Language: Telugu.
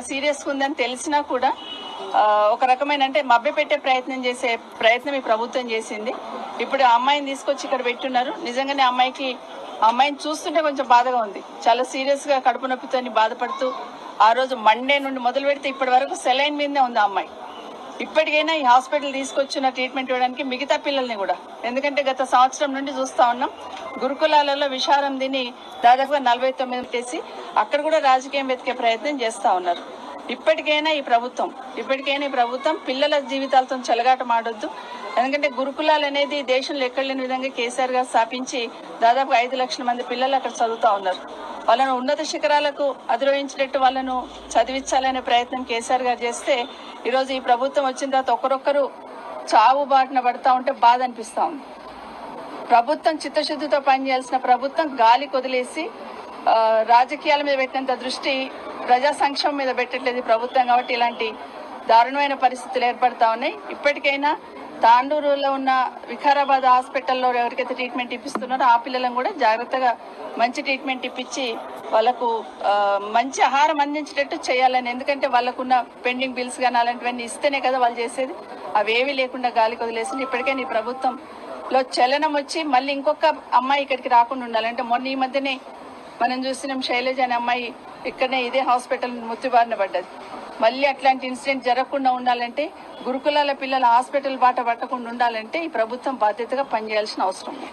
సీరియస్ ఉందని తెలిసినా కూడా ఒక రకమైన అంటే మభ్యపెట్టే ప్రయత్నం ఈ ప్రభుత్వం చేసింది. ఇప్పుడు ఆ అమ్మాయిని తీసుకొచ్చి ఇక్కడ పెట్టున్నారు. నిజంగానే అమ్మాయిని చూస్తుంటే కొంచెం బాధగా ఉంది. చాలా సీరియస్ గా కడుపు నొప్పితో బాధపడుతూ ఆ రోజు మండే నుండి మొదలు పెడితే ఇప్పటి వరకు సెలైన్ మీదనే ఉంది ఆ అమ్మాయి. ఇప్పటికైనా ఈ హాస్పిటల్ తీసుకొచ్చిన ట్రీట్మెంట్ ఇవ్వడానికి మిగతా పిల్లల్ని కూడా, ఎందుకంటే గత సంవత్సరం నుండి చూస్తా ఉన్నాం గురుకులాలలో విషారం తిని దాదాపుగా 49 పెట్టేసి అక్కడ కూడా రాజకీయం వెతికే ప్రయత్నం చేస్తా ఉన్నారు. ఇప్పటికైనా ఈ ప్రభుత్వం పిల్లల జీవితాలతో చెలగాట మాడొద్దు. ఎందుకంటే గురుకులాలు అనేది దేశంలో ఎక్కడ లేని విధంగా కేసీఆర్ గారు స్థాపించి దాదాపు 5 లక్షల మంది పిల్లలు అక్కడ చదువుతా ఉన్నారు. వాళ్ళను ఉన్నత శిఖరాలకు అధిరోహించినట్టు వాళ్ళను చదివించాలనే ప్రయత్నం కేసీఆర్ గారు చేస్తే ఈరోజు ఈ ప్రభుత్వం వచ్చిన తర్వాత ఒకరొక్కరు చావు బాటన పడతా ఉంటే బాధ అనిపిస్తా ఉంది. ప్రభుత్వం చిత్తశుద్ధితో పనిచేయాల్సిన ప్రభుత్వం గాలి కొదిలేసి రాజకీయాల మీద పెట్టినంత దృష్టి ప్రజా సంక్షేమం మీద పెట్టట్లేదు ప్రభుత్వం. కాబట్టి ఇలాంటి దారుణమైన పరిస్థితులు ఏర్పడతా ఉన్నాయి. ఇప్పటికైనా తాండూరులో ఉన్న వికారాబాద్ హాస్పిటల్లో ఎవరికైతే ట్రీట్మెంట్ ఇప్పిస్తున్నారో ఆ పిల్లలను కూడా జాగ్రత్తగా మంచి ట్రీట్మెంట్ ఇప్పించి వాళ్ళకు మంచి ఆహారం అందించేటట్టు చేయాలని. ఎందుకంటే వాళ్ళకున్న పెండింగ్ బిల్స్ కానీ అలాంటివన్నీ ఇస్తేనే కదా వాళ్ళు చేసేది. అవేమీ లేకుండా గాలికి వదిలేసింది. ఇప్పటికైనా ఈ ప్రభుత్వంలో చలనం వచ్చి మళ్ళీ ఇంకొక అమ్మాయి ఇక్కడికి రాకుండా ఉండాలంటే మొన్న ఈ మధ్యనే మనం చూస్తున్నాం శైలజ అనే అమ్మాయి ఇక్కడనే ఇదే హాస్పిటల్ మృత్యుబారిన పడ్డది. మళ్ళీ అట్లాంటి ఇన్సిడెంట్ జరగకుండా ఉండాలంటే గురుకులాల పిల్లల హాస్పిటల్ బాట పట్టకుండా ఉండాలంటే ఈ ప్రభుత్వం బాధ్యతగా పనిచేయాల్సిన అవసరం ఉంది.